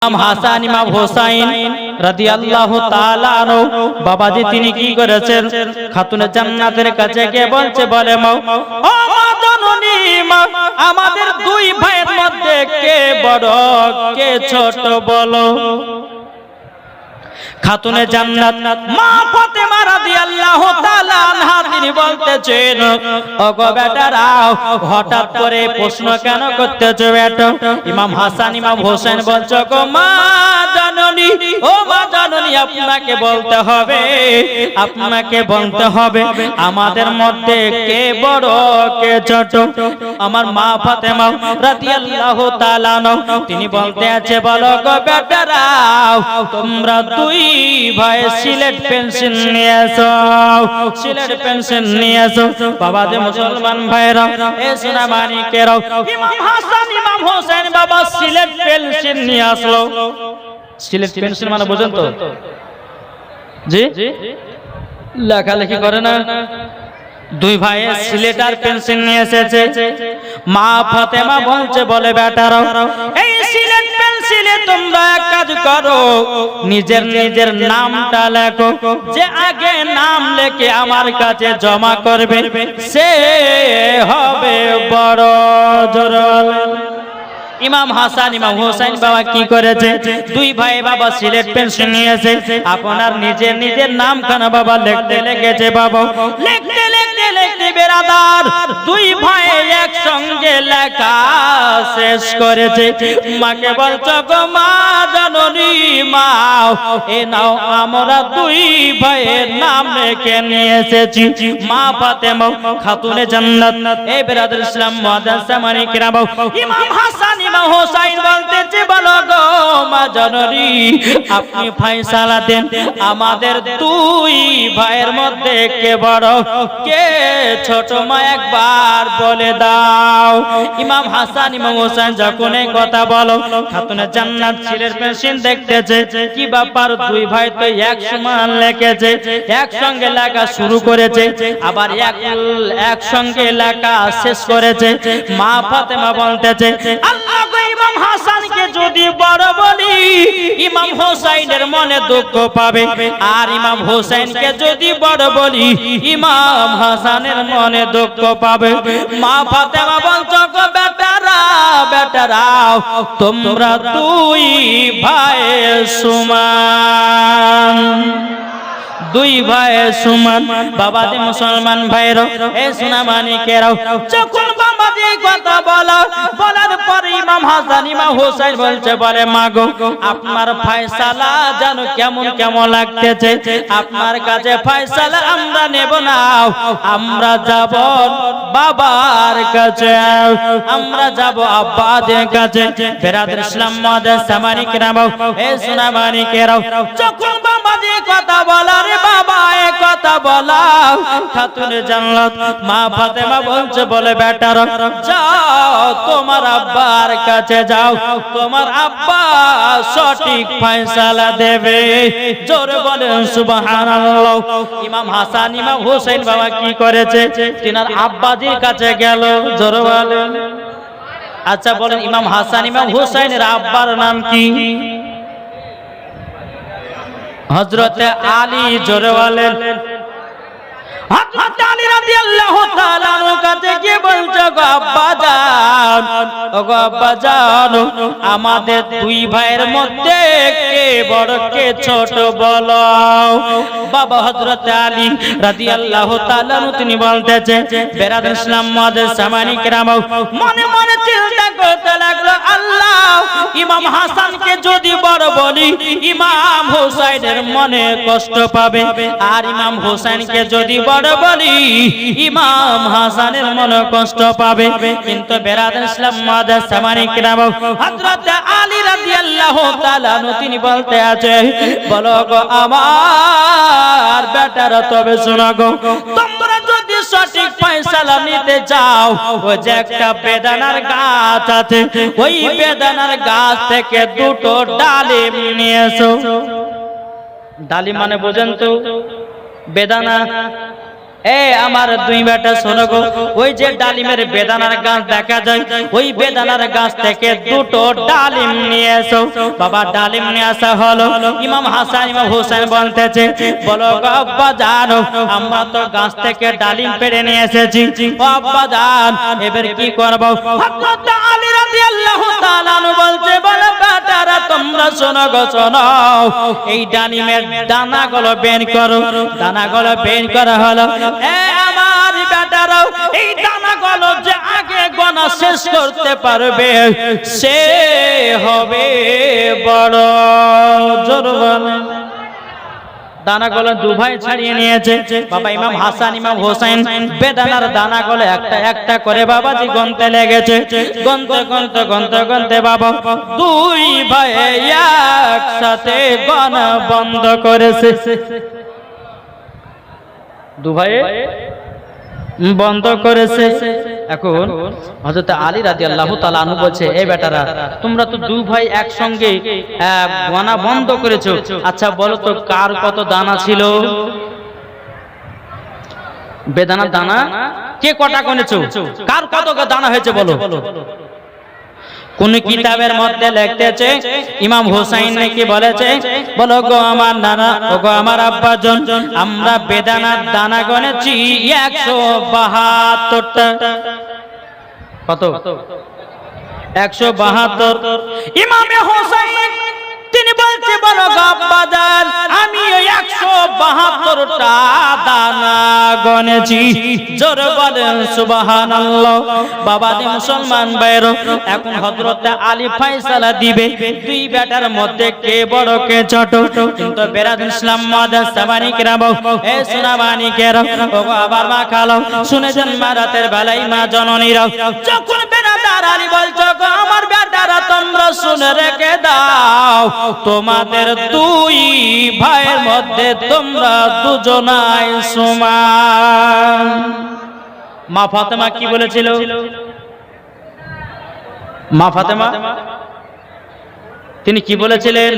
ইমাম হাসান ইমাম হোসাইন রাদিয়াল্লাহু তাআলা আনহু বাবাজি তিনি কি করেছেন খাতুনে জান্নাতের কাছে গিয়ে বলছে বলে মা ও মা জননী মা আমাদের দুই ভাইয়ের মধ্যে কে বড় কে ছোট বলো খাতুনে জান্নাত মা ফাতেমা রাদিয়াল্লাহু তাআলা আনহা তিনি বলতেছেন ওগো বেটারা হঠাৎ করে প্রশ্ন কেন করতেছো বেটা ইমাম হাসান ইমাম হোসেন বলছো গো মা জাননী ও মা জাননী আপনাকে বলতে হবে আমাদের মধ্যে কে বড় কে ছোট আমার মা ফাতেমা রাদিয়াল্লাহু তাআলা আনহা তিনি বলতে আছে বলো গো বেটারা তোমরা দুই ভাই সিলেট পেন্সিল নিয়ে আসো সিলেট পেন্সিল নিয়ে আসো বাবা যে মুসলমান ভাইরা এ সোনা মানিকেরাও ইমাম হাসান ইমাম হোসেন বাবা সিলেট পেন্সিল নিয়ে আসলো সিলেট পেন্সিল মানে বুঝেন তো জি লেখালেখি করে না দুই ভাই সিলেট আর পেন্সিল নিয়ে এসেছে মা ফাতেমা বলছে বলে বেটারা এই সিলেট পেন্সিলে তোমরা এক কাজ করো নিজের নামটা লেখো যে আগে নাম লিখে আমার কাছে জমা করবে সে হবে বড় জোরল ইমাম হাসান ইমাম হোসেন বাবা কি করেছে দুই ভাই বাবা সিলেট পেন্সিল নিয়েছে আপনার নিজের নামখানা বাবা লিখতে লেগেছে বাবা লিখতে বেরাদার দুই ভাই একসঙ্গে লেখা শেষ করেছে মাকে বলছো গো মা জাননী মা এ নাও আমরা দুই ভাইয়ের নাম লিখে নিয়ে এসেছি মা ফাতেমা খাতুনে জান্নাত এই বেরাদার ইসলাম মুআজ্জাজ মানিকেরাম ইমাম হাসান ইমাম হোসেন বলতেছে বলো গো মা জাননী আপনি ফয়সালা দেন আমাদের দুই ভাইয়ের মধ্যে কে বড় কে ছোট মা একবার বলে দাও ইমাম হাসান ইমাম হোসেন যখন এই কথা বলো খাতুনে জান্নাত সিলেট পেন্সিল দেখতেছে কি ব্যাপার দুই ভাই তো এক সমান লিখেছে একসঙ্গে লেখা শুরু করেছে আবার একসঙ্গে লেখা শেষ করেছে মা ফাতেমা বলতেছে আল্লাহ গো ইমাম হাসানকে যদি বড় বলি ইমাম হোসেনের মনে দুঃখ পাবে আর ইমাম হোসেনকে যদি বড় বলি ইমাম হাসানের মনে দুঃখ পাবে মা ফাতেমা বলছো গো বেটারা তোমরা দুই ভাই সমান দুই ভাই সমান বাবা যে মুসলমান ভাইরা এ সোনা মানিকেরাও যখন বাবা যে কথা বলার পরে ইমাম হাসান ইমাম হোসেন বলছে বলে মাগো আপনার ফয়সালা জানো কেমন লাগতেছে আপনার কাছে ফয়সালা আমরা নেব না আমরা যাব বাবার কাছে আমরা যাব আব্বাদের কাছে বেরাদার ইসলাম মুআজ্জাজ মানিকেরাম এ সোনা মানিকেরাও যখন বাবা যে কথা বলার বাবা এ কথা বলা খাতুনে জান্নাত মা ফাতেমা বলছে বলে বেটারা যাও তোমার আব্বার কাছে যাও তোমার আব্বা সঠিক ফয়সালা দেবে জোরে বলেন সুবহানাল্লাহ ইমাম হাসান ইমাম হোসেন বাবা কি করেছে তিনার আব্বাজির কাছে গেল জোরে বলেন আচ্ছা বলেন ইমাম হাসান ইমাম হোসেনের আব্বার নাম কি হযরতে আলী জোরে বলেন হযরত আলী রাদিয়াল্লাহু তাআলা আনহু কাছে গিয়ে বলছে গো আব্বা জান আমাদের দুই ভাইয়ের মধ্যে কে বড় কে ছোট বলো বাবা হযরত আলী রাদিয়াল্লাহু তাআলা আনহু তিনি বলতেছে বেরাদার ইসলাম মুআজ্জাজ মানিকেরাম মনে মনে চিন্তা করতে লাগলো আল্লাহ ইমাম হাসানকে যদি বড় বলি ইমাম হোসেনের মনে কষ্ট পাবে আর ইমাম হোসেনকে যদি বড় বলি ইমাম হাসানের মনে কষ্ট পাবে কিন্তু বেরাদার ইসলাম মুআজ্জাজ মানিকেরাম হযরত আলী রাদিয়াল্লাহু তাআলা আনহু তিনি বলতে আছে বলো গো আমার বেটারা তবে শোনো গো তোমরা যদি সঠিক ফয়সালা নিতে যাও ওই যে একটা বেদানার গাছ আছে ওই বেদানার গাছ থেকে দুটো ডালিম নিয়ে এসো ডালিম মানে বোঝেন তো বেদানা আমার দুই বেটা শোনো গো, ওই যে ডালিমের বেদানার গাছ দেখা যায়, ওই বেদানার গাছ থেকে দুটো ডালিম নিয়ে এসো। বাবা ডালিম নিয়ে আসা হলো। ইমাম হাসান ইমাম হোসেন বলতেছে, বলো গো আব্বা জানো, আমরা তো গাছ থেকে ডালিম পেড়ে নিয়ে এসেছি। ও আব্বা জান, এবার কি করব? হযরত আলী রাদিয়াল্লাহু তাআলা আনহু বলছে, বলো বেটারা তোমরা শোনো গো শোনো, এই ডালিমের দানাগুলো বের করো। দানাগুলো বের করা হলো। আমার বেটারাও এই দানাগুলো যে আগে গোনা শেষ করতে পারবে সে হবে বড়। জোর বলেন। দানাগুলো দু ভাই ছাড়িয়ে নিয়েছে। বাবা ইমাম হাসান ইমাম হোসেন বেদানার দানাগুলো একটা একটা করে বাবাজি গুনতে লেগেছে। গুনতে গুনতে গুনতে গুনতে বাবা দুই ভাই একসাথে গোনা বন্ধ করেছে। দু ভাই বন্ধ করেছে। এখন হযরত আলী রাদিয়াল্লাহু তাআলা আনহু বলছে, এই বেটারা তোমরা তো দুই ভাই একসঙ্গে গোনা বন্ধ করেছো, আচ্ছা বলো তো কার কত দানা ছিল? বেদানার দানা কে কটা গুনেছো? কার কত দানা হয়েছে বলো? কোন কিতাবের মধ্যে লিখতেছে ইমাম হুসাইন নাকি বলেছে, বলো গো আমার নানা, ও গো আমার আব্বাজন, আমরা বেদানার দানা গনেছি 172টা। কত? 172। ইমামে হুসাইন তিনি বলছে, বলো গো আব্বাজান, আমি 172টা দানা গনেছি। জোরে বলেন সুবহানাল্লাহ। বাবা দি মুসলমান ভাইরা, এখন হযরত আলী ফয়সালা দিবে দুই বেটার মধ্যে কে বড় কে ছোট। কিন্তু বেরাদ ইসলাম মাদাস সামানি কেরাম, এ সোনামানি কেরাম, ও আবার মা খালো শুনেছেন মা রাতের বেলায় মা জননীরা যখন বেরাদার আলী বলছো গো আমার বেটারা তোমরা শুনে রেখে দাও, তোমাদের দুই ভাইয়ের মধ্যে তোমরা দুজনাই সমান। মা ফাতেমা কি বলেছিল? মা ফাতেমা তিনি কি বলেছিলেন?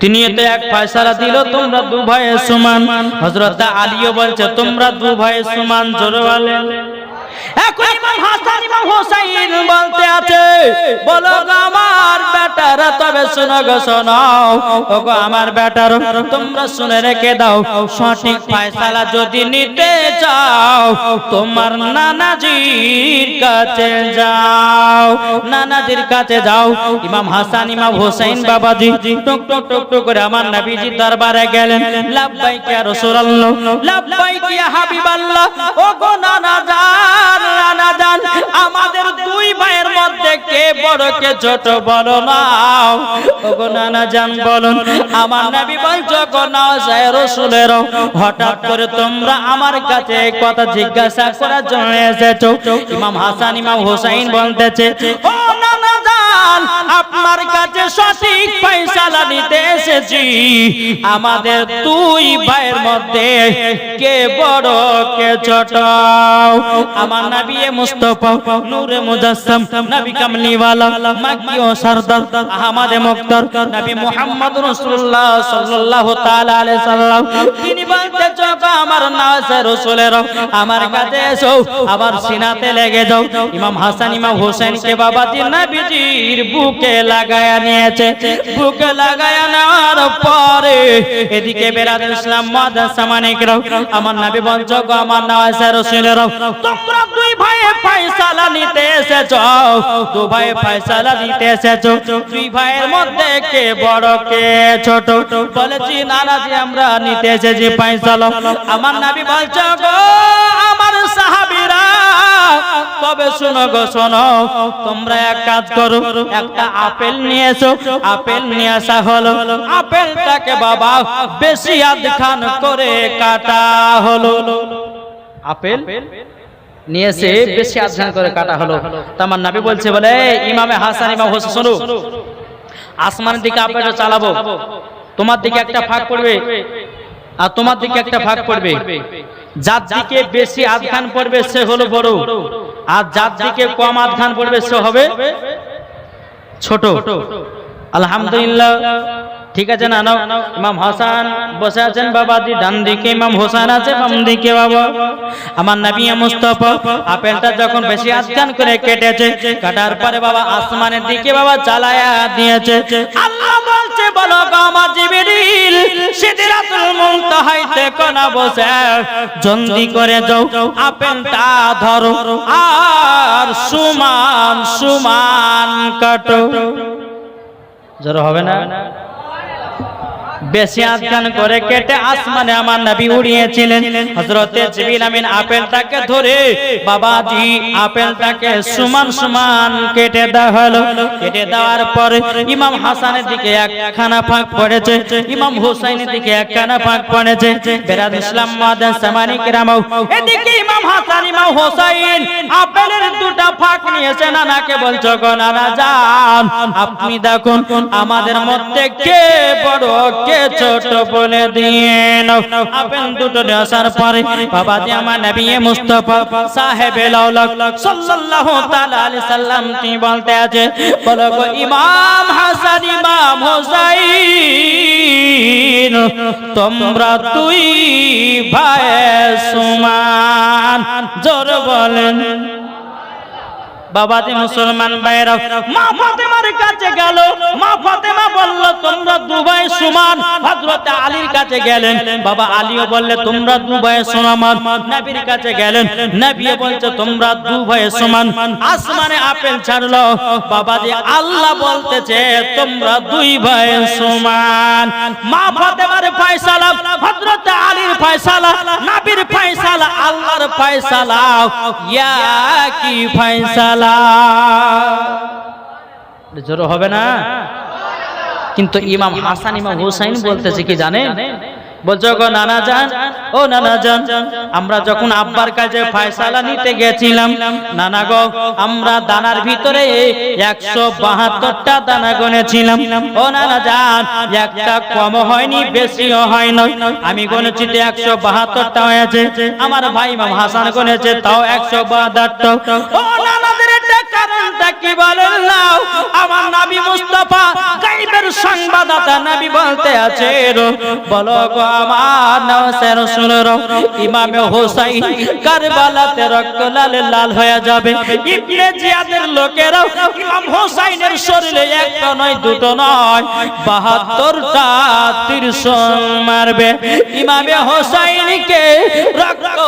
তিনি এতে এক ফয়সালা দিল, তোমরা দু ভাইয়ের সমান। হযরত আলীও বলছে তোমরা দু ভাইয়ের সমান। জোরে বলেন। এখন ইমাম হাসান ইমাম হোসেন বলতে আছে, বলো গো আমার বেটারা, তবে শোনো গো শোনো, ও গো আমার বেটারা তোমরা শুনে রেখে দাও, সঠিক ফয়সালা যদি নিতে চাও তোমার নানাজির কাছে যাও। নানাজির কাছে যাও। ইমাম হাসান ইমাম হোসেন বাবাজি টুক টুক টুক টুক করে আমার নবীজির দরবারে গেলেন। লাব্বাইক ইয়া রাসূলুল্লাহ, লাব্বাইক ইয়া হাবিবাল্লাহ। ও গো নানাজান, নানাজান আমাদের দুই ভাইয়ের মধ্যে কে বড় কে ছোট বলো না। ও গো নানাজান বলুন। আমার নবী বলছো গো নাওয়াজে রাসূলের, হঠাৎ করে তোমরা আমার কাছে এই কথা জিজ্ঞাসা করার জন্য এসেছো? ইমাম হাসান ইমাম হোসেন বলতেছে, ও নানাজান আপনার কাছে সঠিক ফয়সালা নিতে এসেছি। আমাদের দুই ভাইয়ের মধ্যে কে বড় কে ছোট? আমার নবী মুস্তাফা নূরে মুজাসসাম নবী কামলিওয়ালা মাকি ও সরদার আহমদ মুখতার নবী মুহাম্মদ রাসূলুল্লাহ সাল্লাল্লাহু তাআলা আলাইহি সাল্লাম তিনি বলতেছো আমার নাওয়াজে রাসূলের, আমার কাছে এসো, আবার সিনাতে লেগে যাও। ইমাম হাসান ইমাম হোসেনকে বাবাজি নবীজির বুকে লাগায়া নিয়েছে। বুকে লাগায়া নেওয়ার পরে এদিকে বেরাদুল ইসলাম মাদাস সামানিকরাও আমার নবী বলছো গো আমার নাওয়াজে রাসূলের, তোমরা দুই ভাই ফয়সালা নিতে এসেছো, দু ভাই ফয়সালা নিতে এসেছো, দুই ভাইয়ের মধ্যে কে বড় কে ছোট? বলেছি নানাজি আমরা নিতে এসেছি ফয়সালা। আমার নবী বলছো গো আমার সাহাবীরা, তবে শোনো গো শোনো, তোমরা এক কাজ করো, একটা আপেল নিয়ে এসো। আপেল নিয়ে আসা হলো। আপেলটাকে বাবা বেশি আধখান করে কাটা হলো। আপেল নিয়ে এসে বেশি আধখান করে কাটা হলো। আমার নবী বলছে, বলে ইমামে হাসান ইমাম হোসেন শোনো, আসমানের দিকে আপেলটা চালাবো, তোমার দিকে একটা ফাঁক পড়বে আর তোমার দিকে একটা ফাঁক পড়বে। যার দিকে বেশি আধখান পড়বে সে হলো বড়, আর যার দিকে কম আধখান পড়বে সে হবে ছোট। আলহামদুলিল্লাহ ঠিক আছে না? ইমাম হাসান বসে আছেন বাবাজি ডান দিকে, ইমাম হোসেন আছে বাম দিকে। বাবা আমার নবী মুস্তাফা আপেলটা যখন বেশি আজকান করে কেটেছে, কাটার পরে বাবা আসমানের দিকে বাবা চালায়া দিয়েছে। আল্লাহ বলছে বলো গো আমার জিবরিল সিদরাতুল মুনতাহাইতে কোনা বসে জলদি করে যাও, আপেলটা ধরো আর সমান সমান কাটো। জোরে হবে না? বেশি আজকান করে কেটে আসমানে আমার নবী উড়িয়েছিলেন। হযরতে জিবরিল আমিন আপেলটাকে ধরে বাবাজি আপেলটাকে সমান সমান কেটে দেওয়া হলো। কেটে দেওয়ার পরে ইমাম হাসানের দিকে একখানা ফাঁক পড়েছে, ইমাম হুসাইনের দিকে একখানা ফাঁক পড়েছে। বেরাদ ইসলাম মাদান সামানি কিরামাও এদিকে ইমাম হাসান ইমাম হুসাইন আপেলের দুটো ফাঁক নিয়েছে। নানাকে বলছো গো নানা যান, আপনি দেখুন আমাদের মধ্যে কে বড় কে ছোট বলে দিয়ে নাও। আপেল দুটো আসার পরে বাবাজি আমার নবী মুস্তাফা সাহেবে লাউলাক সাল্লাল্লাহু তাআলা আলাইহি সাল্লাম কি বলতে আছে বলো গো ইমাম হাসান ইমাম হুসাইন তোমরা দুই ভাই সমান। জোর বলেন বাবাজি মুসলমান ভাইরা। মা ফাতেমার কাছে গেল, মা ফাতেমা বলল তোমরা দুই সমান। হযরত আলীর কাছে গেলেন, বাবা আলীও বললে তোমরা দুই সমান। নবীর কাছে গেলেন, নবীও বলছে তোমরা দুই সমান। আসমানে আপেল ছাড়লো, বাবাজি আল্লাহ বলতেছে তোমরা দুই ভাই সমান। মা ফাতেমার ফয়সালা, হযরত আলীর ফয়সালা, নবীর ফয়সালা, আল্লাহর ফয়সালা ইয়া কি ফয়সালা। জোর হবে না? কিন্তু ইমাম হাসান ইমাম হুসাইন বলতেছে কি জানেন? বলছো গো নানা জান, ও নানা জান আমরা যখন আব্বার কাছে ফয়সালা নিতে গেছিলাম, নানা গো আমরা দানার ভিতরে 172টা দানা গনেছিলাম। ও নানা জান একটা কম হয়নি বেশিও হয় না, আমি গনেছি 172টা হয়েছে। আমার ভাই ইমাম হাসান গনেছে তাও 172টা। ও নানাদের এটা কারণটা কি বলেন নাও? আমার নবী মুস্তাফা গায়বের সংবাদদাতা নবী বলতে আছে বলো গো আমার নওয়াজের রাসূলরা ইমামে হুসাইন কারবালাতে রক্ত লাল লাল হয়ে যাবে। ইবনে জিয়াদের লোকেরা ইমাম হুসাইনের শরীরে একটা নয় দুটো নয় 72টা ত্রিশূল মারবে। ইমামে হুসাইনকে রক্ত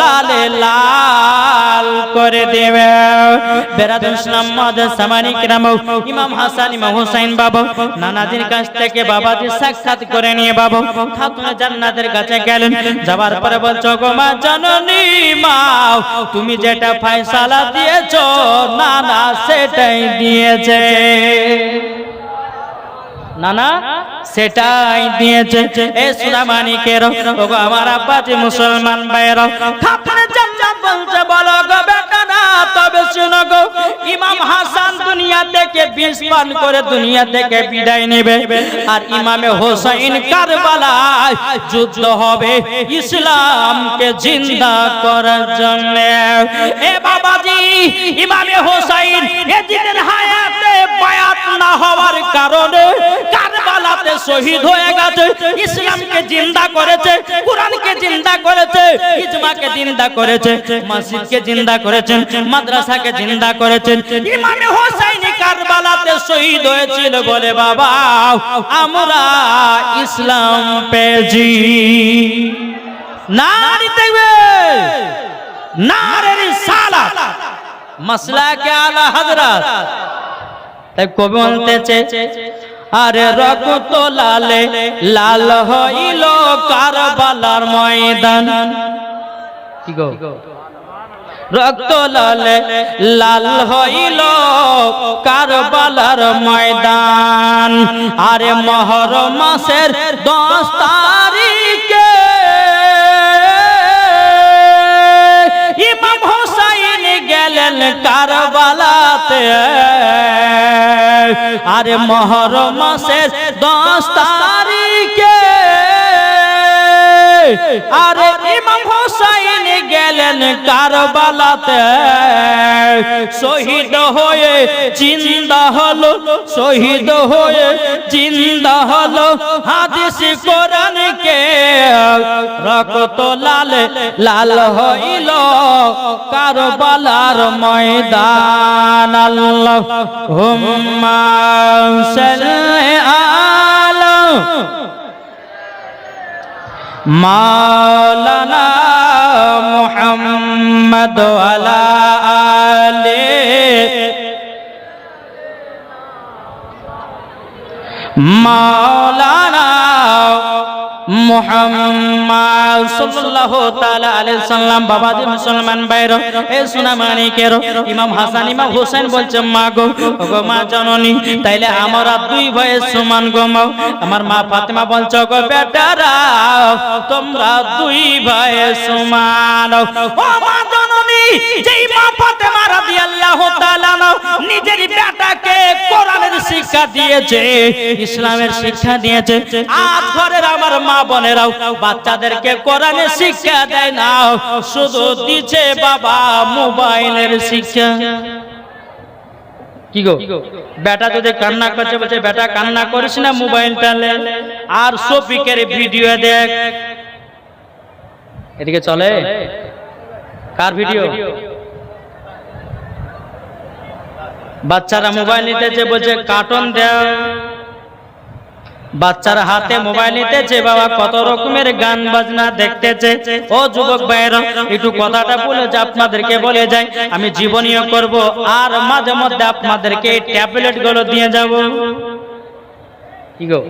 লাল লাল করে দেবে। বেরাদুল ইসলাম মাদার সামানি কিরাম ইমাম হাসান ইমাম হুসাইন বাবা নানাজির কাছ থেকে বাবাজি সাক্ষাৎ করে নিয়ে বাবা খাতুনে জান্নাতের কাছে গেলেন। যাবার পরে বলছো গো মা জননী মা তুমি যেটা ফয়সালা দিয়েছো নানা সেটাই দিয়েছে, নানা সেটাই দিয়েছে। এ সুনামানিকের ওগো আমার আব্বাজি মুসলমান ভাইরা খাতুনে জান্নাত বলছে বলো গো বেটা না তবে শুনো গো ইমাম হাসান দুনিয়া থেকে বিষ পান করে দুনিয়া থেকে বিদায় নেবে, আর ইমামে হোসাইন কারবালায় যুদ্ধ হবে ইসলামকে জিন্দা করার জন্য। এ বাবাজি ইমামে হোসাইন এজিদের হায়াতে বায়াত না হওয়ার কারণে কারবালাতে শহীদ হয়ে গেছে। ইসলামকে জিন্দা করেছে, কুরআনকে জিন্দা করেছে, ইজমাকে জিন্দা করেছে, মসজিদকে জিন্দা করেছেন, মাদ্রাসাকে জিন্দা করেছেন। ইমামে হোসাইন কারবালাতে শহীদ হয়েছিল বলে বাবা আমরা ইসলাম পেয়েছি। নারী তাকবীর, নারে রিসালাত, মাসলাকে আলা হযরত। তাই কবি বলতেছে আরে রক্ত লালে লাল হইল কারবালার ময়দান। কি গো রক্ত লালে লাল হইল কারবালার ময়দান। আরে মুহররম মাসের 10 তারিখে ইমাম হোসাইন গেলেন কারবালাতে। আরে মুহররম মাসের 10 তারিখে আরে ইমাম হুসাইন গেলেন কারবালাতে, শহীদ হয়ে জিন্দা হলো, শহীদ হয়ে জিন্দা হলো। হাদিস কোরআনকে রক্ত লাল লাল হইল কারবালার ময়দান। আল্লাহুম্মা সাল্লি আলা মাওলানা মুহাম্মদ ওয়ালা আলি মাওলানা মুহাম্মদ সাল্লাল্লাহু তাআলা আলাইহি সাল্লাম। বাবাজি মুসলমান ভাইরা, এ সোনা মানিকের ইমাম হাসান ইমাম হোসেন বলছে, মা গো, ওগো মা জননী, তাইলে আমরা দুই ভাই সমান গো মা। আমার মা ফাতেমা বলছে, গো বেটারা তোমরা দুই ভাই সমান। ও মা জননী, যেই মা ফাতেমা রাদিয়াল্লাহু তাআলা নিজের বেটাকে কোরআনের শিক্ষা দিয়েছে, ইসলামের শিক্ষা দিয়েছে, আজ ঘরের আমার মা বোনেরাও বাচ্চাদেরকে কোরআনের শিক্ষা দেয় না, শুধু দিচ্ছে বাবা মোবাইলের শিক্ষা। কি গো, বেটা যদি কান্না করছে বলছে, বেটা কান্না করিস না, মোবাইলটা লে আর শফিকের ভিডিও দেখ। এদিকে চলে কার ভিডিও? বাচ্চারা মোবাইল নিতেছে, বলছে কার্টুন দাও। বাচ্চারা হাতে মোবাইল নিতেছে, বাবা কত রকমের গান বাজনা দেখতেছে। ও যুবক ভাইরা, একটু কথাটা বলে যে আপনাদেরকে বলে যাই, আমি জীবনীয় করব আর মাঝে মধ্যে আপনাদেরকে ট্যাবলেট গুলো দিয়ে যাব। কি গো,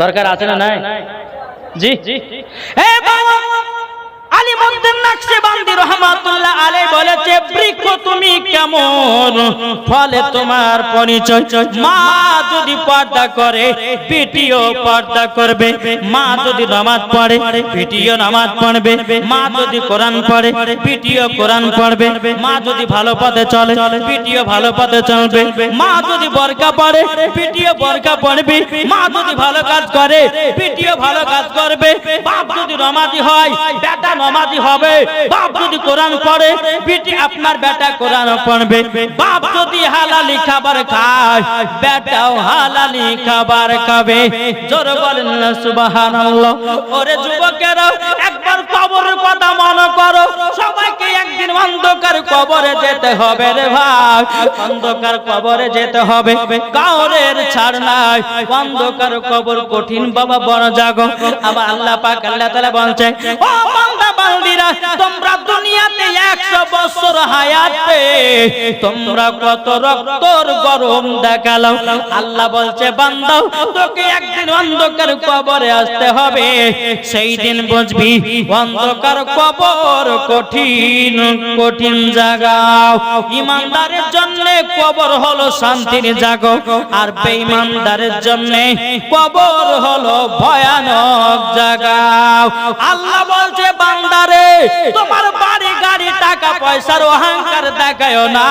দরকার আছে না নাই? জি এ বাবা আলিমউদ্দিন নকশবন্দি রাহমাতুল্লাহ আলাইহি বলেছে, বৃক্ষ তুমি কেমন, ফলে তোমার পরিচয়। মা যদি পর্দা করে, বেটিও পর্দা করবে। মা যদি নামাজ পড়ে, বেটিও নামাজ পড়বে। মা যদি কোরআন পড়ে, বেটিও কোরআন পড়বে। মা যদি ভালো পথে চলে, বেটিও ভালো পথে চলবে। মা যদি বোরকা পড়ে, বেটিও বোরকা পড়বে। মা যদি ভালো কাজ করে, বেটিও ভালো কাজ করবে। বাপ যদি নামাজি হয়, বেটা নামাজি হবে। বাপ যদি কোরআন পড়ে, বেটি আপনার বেটা কোরআন পড়বে। বাপ যদি হালালি খাবার খায়, বেটাও হালালি খাবার খাবে। জোরে বলেন না সুবহানাল্লাহ। ওরে যুবকেরা, একবার কবরের কথা মনে করো। সবাইকে একদিন অন্ধকার কবরে যেতে হবে রে ভাই, অন্ধকার কবরে যেতে হবে, কাউরের ছাড় নাই। অন্ধকার কবর কঠিন বাবা, বড় জাগো। আবার আল্লাহ পাক আল্লাহ তাআলা বলছে, ও বান্দা বান্দিরা, তোমরা দুনিয়াতে 100 বছর হায়াতে তোমরা কত রক্তর গরম দেখালো। আল্লাহ বলছে, বান্দা তোকে একদিন অন্ধকার কবরে আসতে হবে, সেই দিন বুঝবি অন্ধকার কবর কঠিন কঠিন জায়গা। ইমানদারের জন্য কবর হলো শান্তির জায়গা, আর বেঈমানদারের জন্য কবর হলো ভয়ানক জায়গা। আল্লাহ বলছে, বান্দারে তোমার বাড়ি গাড়ি টাকা পয়সার অহংকার দেখায়ও না।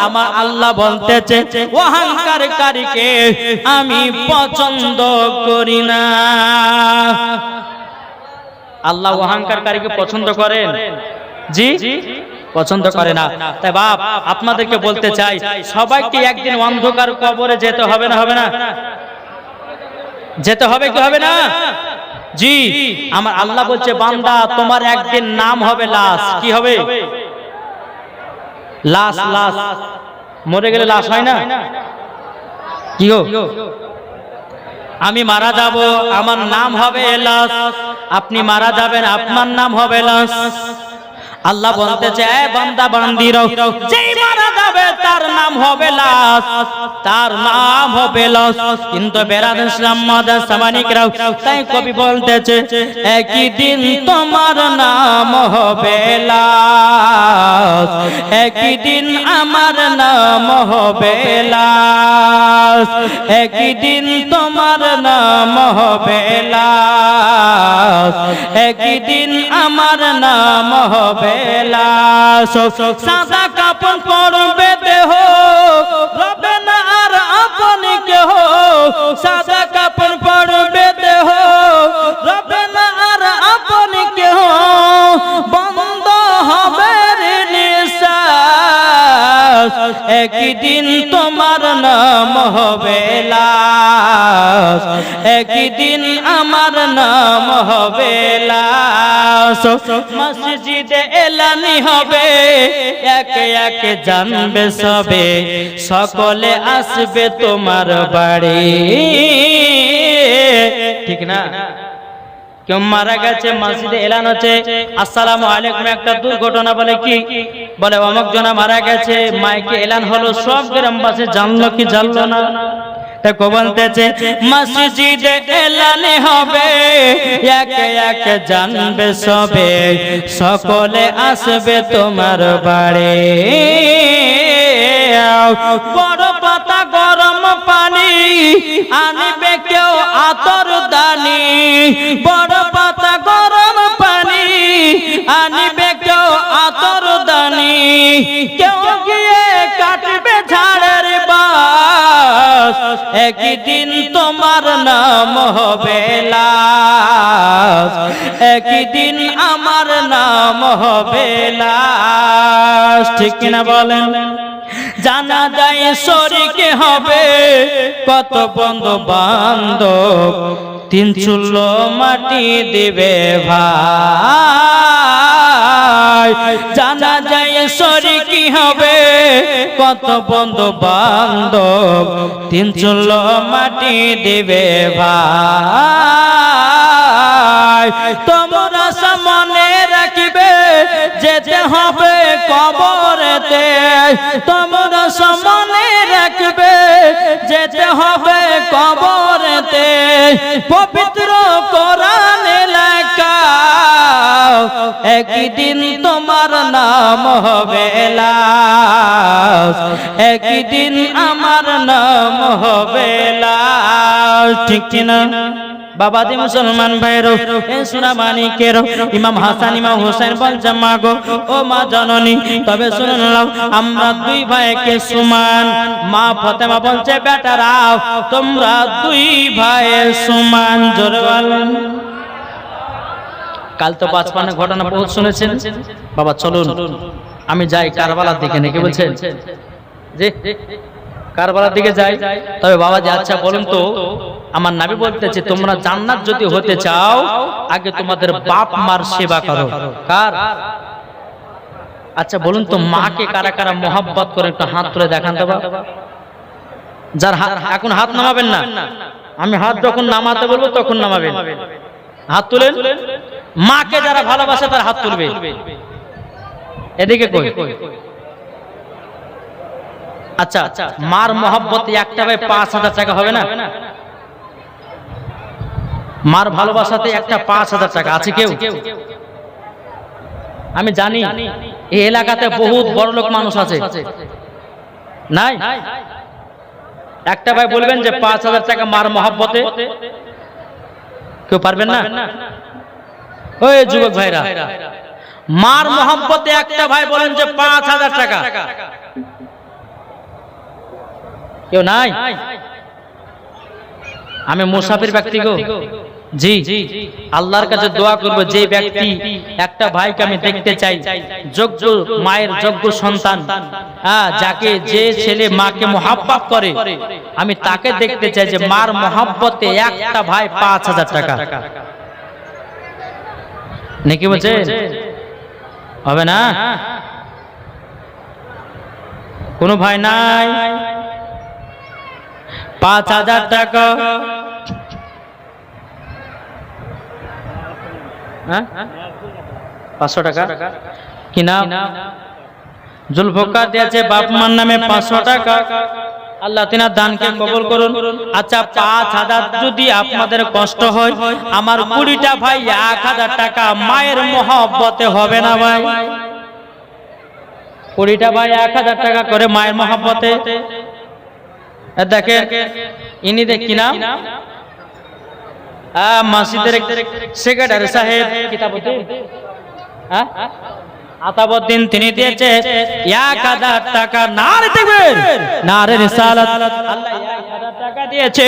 আমার আল্লাহ বলতেছে, অহংকারকারীকে আমি পছন্দ করি না। আল্লাহ অহংকারকারীকে পছন্দ করেন? জি পছন্দ করে না। তাই বাপ আপনাদেরকে বলতে চাই, সবাইকে একদিন অন্ধকার কবরে যেতে হবে না? হবে না? যেতে হবে কি হবে না? জি। আমার আল্লাহ বলছে, বান্দা তোমার একদিন নাম হবে লাশ। কি হবে? লাশ। লাশ মরে গেলে লাশ হয় না? কি গো, আমি মারা যাব, আমার নাম হবে লাশ। আপনি মারা যাবেন, আপনার নাম হবে লাশ। আল্লাহ বলতেছে, এ বান্দা বান্দিরা, যেই মারা যাবে তার নাম হবে লাশ, তার নাম হবে লাশ। কিন্তু বেরাদর ইসলাম মাদার সামানিকরাও, তাই কবি বলতেছে, একই দিন তোমার নাম হবে লাশ, একই দিন আমার নাম হবে লাশ, একই দিন তোমার নাম হবে লাশ, একই দিন আমার নাম হবে লাশ। সাদা কাপড় পরবে দেহ, রবে না আর আপন কেহ। সাদা কাপড় পরবে দেহ, রবে না আর লাশ, একদিন আমার নাম হবে লাশ। মসজিদে এলানি হবে, একে একে জানবে সবে, সকলে আসবে তোমার বাড়ি। ঠিক না? কেউ মারা গেছে, মসজিদে এলান হচ্ছে, আসসালামু আলাইকুম, একটা দুর্ঘটনা, বলে কি? বলে অমুক জনা মারা গেছে, মাইকে এলান হলো, সব গ্রামবাসী জানলো কি জানলো না? দেখো বলতেছে মসজিদে এলানে হবে, একে একে জানবে সবে, সকলে আসবে তোমার বাড়ি। বড় পাতা গরম পানি আনবে কেউ আতর দানি, বড় পাতা গরম পানি আনবে কেউ আতর দানি, কেউ গিয়ে কাটবে ঝাড়ের বাস, একদিন তোমার নাম হবে লাশ, একদিন আমার নাম হবে লাশ। ঠিক কিনা বলেন? জানা যায় শরীকে হবে কত বন্ধু বান্ধব, তিন চুলো মাটি দিবে ভাই। জানা যায় শরীকি হবে কত বন্ধু বান্ধব, তিন চুলো মাটি দিবে ভাই। তোমরা সামনে রাখবে যেতে হবে কবরেতে, তোমরা সামনে রাখবে যেতে হবে কবরেতে, পবিত্র কোরআন লেখা একদিন তোমার নাম হবে লাশ, একদিন আমার নাম হবে লাশ। ঠিক কিনা বাবাজি মুসলমান ভাইরো, এ সোনা মানিকের ইমাম হাসান ইমাম হোসেন বলছে মা গো ও মা জননী, তবে শুনে নাও আমরা দুই ভাইকে সমান। মা ফাতেমা বলছে বেটারাও তোমরা দুই ভাই সমান। জোরে বলেন। কাল তো বাচপানের ঘটনা বহুত শুনেছেন। বাবা চলুন আমি যাই কারবালার দিকে, নাকি বলছেন? জি কারবালার দিকে যাই। তবে বাবাজি আচ্ছা বলুন তো, আমার নবী বলতেছে তোমরা জান্নাত যদি হতে চাও আগে তোমাদের বাপ মার সেবা করো। কার? আচ্ছা বলুন তো মাকে কারা কারা মোহাব্বত করে একটু হাত তুলে দেখান তো বাবা। যার এখন হাত নামাবেন না, আমি হাত যখন নামাতে বলবো তখন নামাবেন। হাত তুলেন। মাকে যারা ভালোবাসে তার হাত তুলবে। এদিকে কই? আচ্ছা মার মোহাব্বতে একটা ভাই ৫,০০০ টাকা হবে না? মার ভালোবাসাতে একটা ৫,০০০ টাকা আছে কেউ? আমি জানি এই এলাকাতে বহুত বড়লোক মানুষ আছে, নাই? একটা ভাই বলবেন যে ৫,০০০ টাকা মার মোহাব্বতে, কেউ পারবেন না? ওই যুবক ভাইরা, মার মোহাব্বতে একটা ভাই বলেন যে ৫,০০০ টাকা, কেউ নাই? আমি মুসাফির ব্যক্তি গো, জি আল্লাহর কাছে দোয়া করব যে ব্যক্তি একটা ভাইকে আমি দেখতে চাই, যোগ্য মায়ের যোগ্য সন্তান, যাকে যে ছেলে মাকে মোহাব্বত করে আমি তাকে দেখতে চাই, যে মার মোহাব্বতে একটা ভাই ৫,০০০ টাকা, নাকি বলছে? হবে না? কোন ভাই নাই? ৫,০০০ টাকা। ৫০০ টাকা কি নাম? জুলফকার দিয়েছে বাপ মার নামে ৫০০ টাকা। আল্লাহ তিনার দানকে কবুল করুন। আচ্ছা ৫,০০০ যদি আপনাদের কষ্ট হয়, আমার ২০টা ভাই ১,০০০ টাকা মায়ের মহব্বতে হবে না ভাই? ২০টা ভাই ১,০০০ টাকা করে মায়ের মহব্বতে। দেখেন ইনি দেখি না মসজিদের সেক্রেটারি সাহেব কিতাবুদ্দিন আতাবুদ্দিন, তিনি দিয়েছে ১,০০০ টাকা। নারে তাকবীর, নারে রিসালাত। আল্লাহ ১,০০০ টাকা দিয়েছে।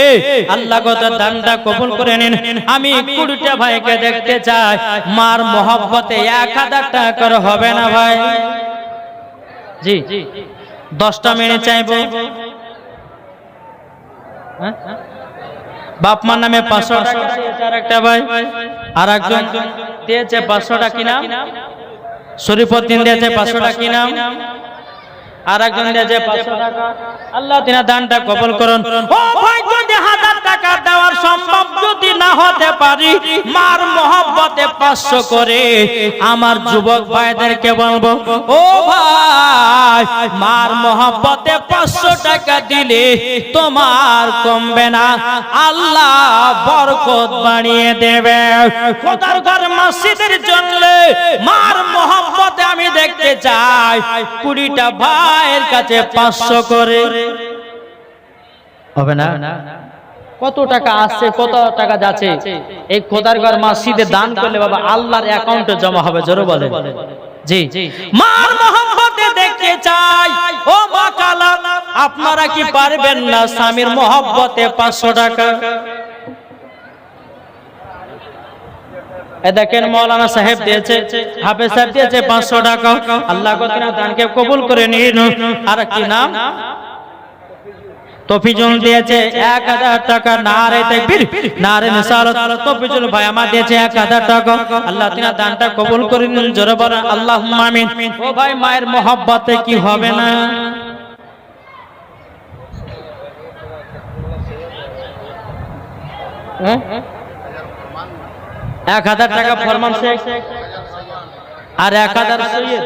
আল্লাহ গো তার দানটা কবুল করে নিন। আমি ২০টা ভাইকে দেখতে চাই, মার মহব্বতে ১,০০০ টাকা হবে না ভাই? জি 10টা মিনিট চাইবো। বাপ মার নামে 500 টাকা দিয়েছে আরেকটা ভাই, আর একজন দিয়েছে 500 টাকা। কি নাম? শরীফউদ্দিন দিয়েছে 500 টাকা। কি নাম? আর একজন দিয়েছে 500 টাকা। আল্লাহ তিনার দানটা কবুল করুন। ও ভাই, যদি 1000 টাকা দেওয়ার সম্ভব যদি না হতে পারি, মার মহব্বতে 500 করে আমার যুবক ভাইদেরকে বলবো, ও ভাই, মার মহব্বতে 500 টাকা দিলে তোমার কমবে না, আল্লাহ বরকত বাড়িয়ে দেবে। খোদার ঘর মসজিদের জন্য মার মহব্বতে আমি দেখতে চাই 20টা ভাইয়ের কাছে 500 করে। হবে না? কত টাকা আসছে, কত টাকা যাচ্ছে, এই খোদার ঘর মসজিদে দান করলে বাবা আল্লাহর অ্যাকাউন্টে জমা হবে। জোরে বলে জি। মার মহব্বতে দেখতে চাই। ও মা কালা, আপনারা কি পারবেন না স্বামীর মহব্বতে 500 টাকা? দেখেন মৌলানা সাহেব দিয়েছে, হাফেজ সাহেব দিয়েছে 500 টাকা। আল্লাহ তাআলা দানকে কবুল করে নিন। আর কি নাম? তফিজুল দিয়েছে 1000 টাকা। নারে তাকবীর, নারে নিসারত। তফিজুল ভাই আমার দিয়েছে 1000 টাকা। আল্লাহ তাআলা দানটা কবুল করে নিন। জোরে বলেন আল্লাহুম্মা আমিন। ও ভাই, মায়ের মহব্বতে কি হবে না? হ্যাঁ, 1000 টাকা ফরমান শেখ, আর 1000 সৈয়দ।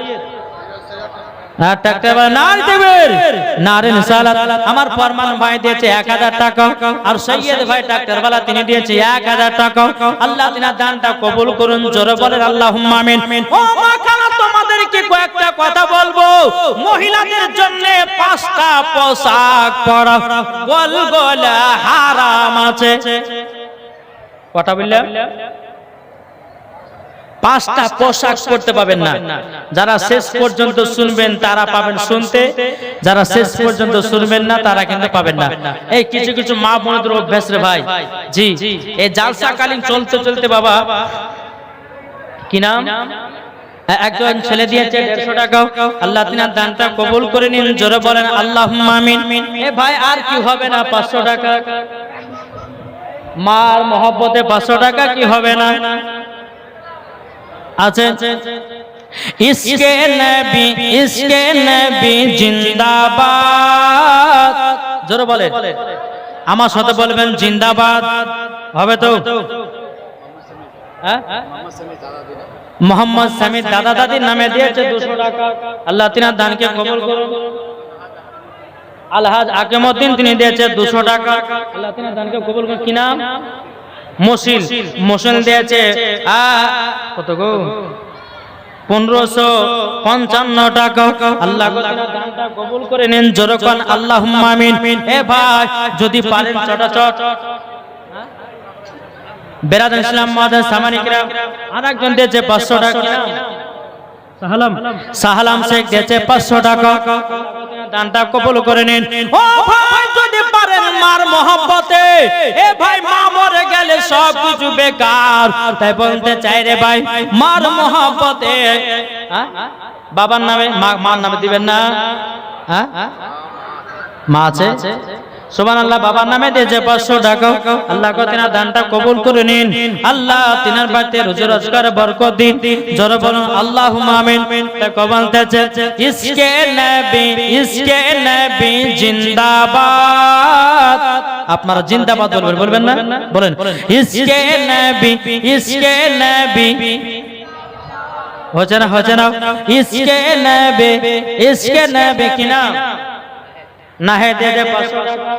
আমার ফরমান ভাই দিয়েছে 1000 টাকা, আর সৈয়দ ভাই ডাক্তার वाला তিনি দিয়েছে 1000 টাকা। আল্লাহ তিনার দানটা কবুল করুন। জোরে বলেন আল্লাহুম্মা আমিন। ও মা খালা, তোমাদেরকে কয়েকটা কথা বলবো। মহিলাদের জন্য 5টা পোশাক পরা গোলগোলা হারাম আছে। কথা বললাম, 5টা পোশাক পরতে পাবেন না। যারা শেষ পর্যন্ত শুনবেন তারা পাবেন শুনতে, যারা শেষ পর্যন্ত শুনবেন না তারা কিন্তু পাবেন না। এই কিছু কিছু মা বোনদের অভ্যাস রে ভাই। জি, এই জালসাকালীন চলতে চলতে বাবা, কি নাম, একজন ছেলে দিয়েছে 150 টাকা। আল্লাহ তিনার দানটা কবুল করে নিন। জোরে বলেন আল্লাহুম্মা আমিন। এ ভাই, আর কি হবে না 500 টাকা? মার মহব্বতে 500 টাকা কি হবে না? আছে। ইসকে নবী জিন্দাবাদ। জোরে বলে, আমার সাথে বলবেন জিন্দাবাদ। হবে তো? মোহাম্মদ সামিদ দাদা দাদির নামে দিয়েছে 200 টাকা। আল্লাহ তিনার দানকে কবুল করুন। আলহাজ আকিমউদ্দিন তিনি দিয়েছে 200 টাকা। আল্লাহ তিনার দানকে কবুল করুন। কি নাম? মোশিল দিয়েছে কত গো? 1555 টাকা। আল্লাহ দানটা কবুল করে নিন। জোরে কোন আল্লাহুম্মা আমিন। এ ভাই, যদি পারেন চটাচট বেরাদান ইসলাম মাদার সামানিকরা। আরেকজন দিয়েছে 500 টাকা। সাহালাম শেখ দিয়েছে 500 টাকা। দানটা কবুল করে নিন। ও ভাই, যদি পারেন মার মহব্বতে, এ ভাই, মা মরে গেলে সব কিছু বেকার। তাই বলতে চাই রে ভাই, মার মহব্বতে বাবার নামে, মার নামে দিবেন না? মা আছে, সুবহানাল্লাহ, বাবার নামে দিয়েছে 500 টাকা। আল্লাহ তিনার দানটা কবুল করে নিন। আল্লাহ তিনার বাড়িতে রুজি রোজগারে বরকত দিন। জোরে বলুন আল্লাহুম্মা আমিন। কবুল তেছে ইসকে নবী জিন্দাবাদ। আপনারা জিন্দাবাদ বলবেন না? বলেন ইসকে নবী। হচ্ছে না? ইসকে নবী কি নাম? না হে দে 500 টাকা।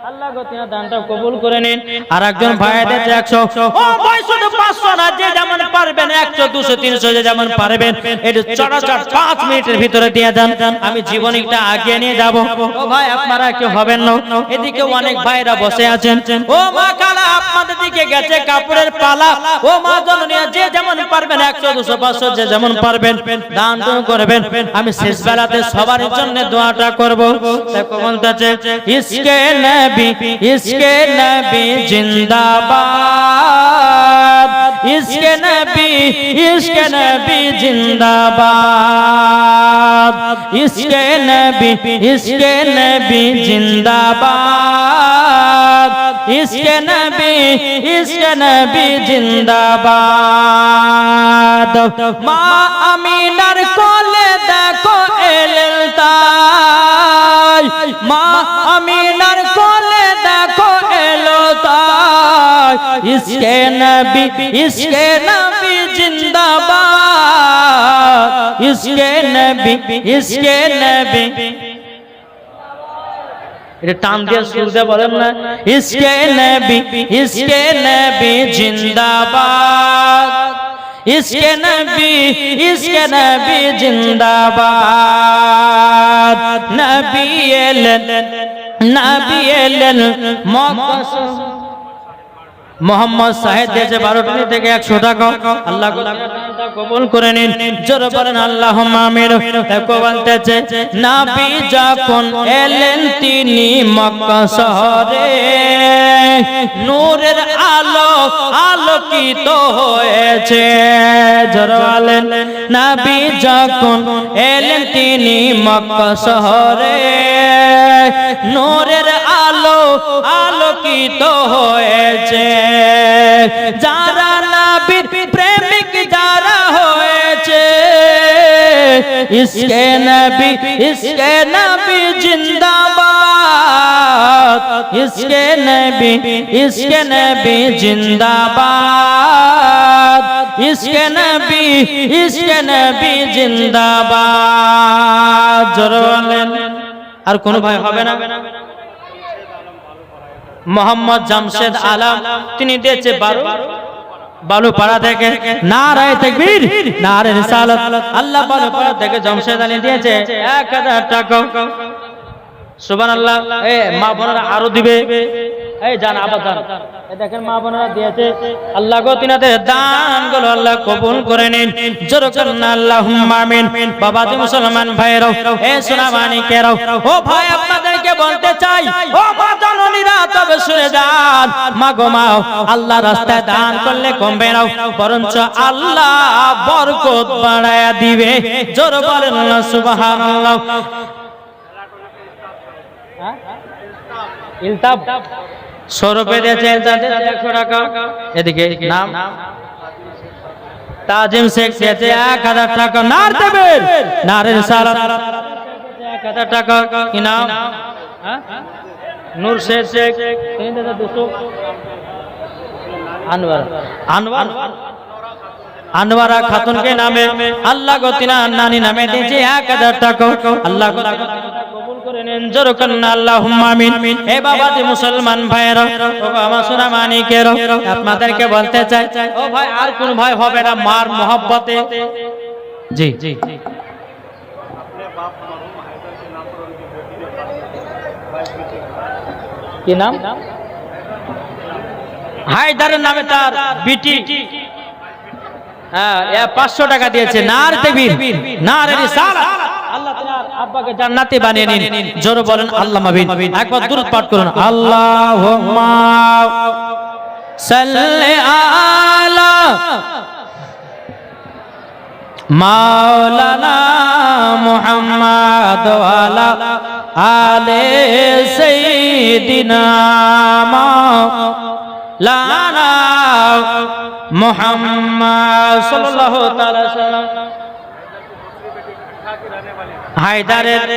আল্লাহ গোতিয়া দানটা কবুল করে নিন। আর একজন ভাই দিয়েছে 100। ও ভাই, শুধু 500 না, যে যেমন পারবেন 100 200 300 যে যেমন পারবেন, এটা চড়াচড় 5 মিনিটের ভিতরে দিয়ে দেন। আমি জীবনীটা আগিয়ে নিয়ে যাব। ও ভাই, আপনারা কি হবেন না? এদিকে অনেক ভাইরা বসে আছেন। ও মা কালা, আপনাদের দিকে গেছে কাপড়ের পালা। ও মা জননী, যে যেমন পারবেন 100 200 500 যে যেমন পারবেন দান করবেন। আমি শেষ বেলাতে সবার জন্য দোয়াটা করব। বলতেছে ইসকে নবী জিন্দাবাদ। ইশকে নবী জিন্দাবাদ, ইশকে নবী জিন্দাবাদ, ইশকে নবী জিন্দাবাদ। মা আমিনার কোলে দেখো এলেন তাই, মা আমিনার কোলে দেখো এলো তাই, ইশকে নবী জিন্দাবাদ, ইশকে নবী। এটা টান দিয়ে সুর দিয়ে বলেন না, ইশকে নবী জিন্দাবাদ, ইশকে নবী জিন্দাবাদ। নবী এলেন মক্কা মোহাম্মদ সাহেব দিয়েছে 12 টাকা থেকে 100 টাকা। আল্লাহ কবুল করে নিন, জোরে বলেন আল্লাহুম্মা আমিন। দেখো বলতেছে নবী যখন এলেন তিনি মক্কা শহরে, নূরের আলো আলোকিত হয়েছে। জোরে বলেন নবী যখন এলেন তিনি মক্কা শহরে, নূরের আলো আলোকিত হয়েছে। যারা নবীর প্রেমিক যারা হয়েছে, ইশকে নবী জিন্দাবাদ, ইশকে নবী জিন্দাবাদ, ইশকে নবী জিন্দাবাদ। জোরে বলেন। আর কোন ভাই হবে না? মোহাম্মদ জামশেদ আলম তিনি দিয়েছে 12 বালুপাড়া থেকে। নারায়ে তাকবীর, নারায়ে রিসালাত। আল্লাহ বালুপাড়া থেকে জামশেদ আলী দিয়েছে 1000 টাকা। সুবহানাল্লাহ। মা বোনেরা আরো দিবে। জান আবার জান, দেখেন মা বোনেরা দিয়েছে। আল্লাহ গো তিনাদের দানগুলো আল্লাহ কবুল করে নিন, জোরে করুন আল্লাহুম্মা আমিন। বাবাজি মুসলমান ভাইরাও, সোনা মানিকেরাও, ও ভাই আপনাদেরকে বলতে চাই, ও মা জননীরা তবে শুনে যান। মা গো মা, আল্লাহ রাস্তায় দান করলে কমবে না, বরঞ্চ আল্লাহ বরকত বাড়ায়া দিবে। জোরে বলেন সুবহানাল্লাহ। ইলতাব সরবে দিয়েছে 100 টাকা। এদিকে নাম তাজিম শেখ দিয়েছে 1000 টাকা। নার দেবেন, নারে রিসালাত 1000 টাকা। কি নাম? নূর শেখ তিনি দিয়েছে 200। আনোয়ারা খাতুনকে নামে আল্লাহ গো তিনার নানি নামে দিয়েছে 1000 টাকা। আল্লাহ গো কবুল করে নেন, জোরে করুন আল্লাহুম্মা আমিন। হে বাবাজি মুসলমান ভাইরা, ও আমার সোনা মানিকেরা, আপনাদেরকে বলতে চাই, ও ভাই আর কোন ভাই হবে না মার মোহব্বতে। জি জি কি নাম? হায়দারের নামে তার বিটি। হ্যাঁ, 500 টাকা দিয়েছে। নারে তাকবীর, নারে রিসালাত। আল্লাহ তাআলা আব্বাকে জান্নাতি বানিয়ে নিন। জোরে বলেন আল্লাহুম্মা আমিন। একবার দুরূদ পাঠ করুন। আল্লাহুম্মা সাল্লি আলা মাওলানা মুহাম্মদ ওয়া আলা আলে সাইয়্যিদিনা মাওলানা মুহাম্মদ সাল্লাল্লাহু তাআলা সাল্লাম। হায়দারের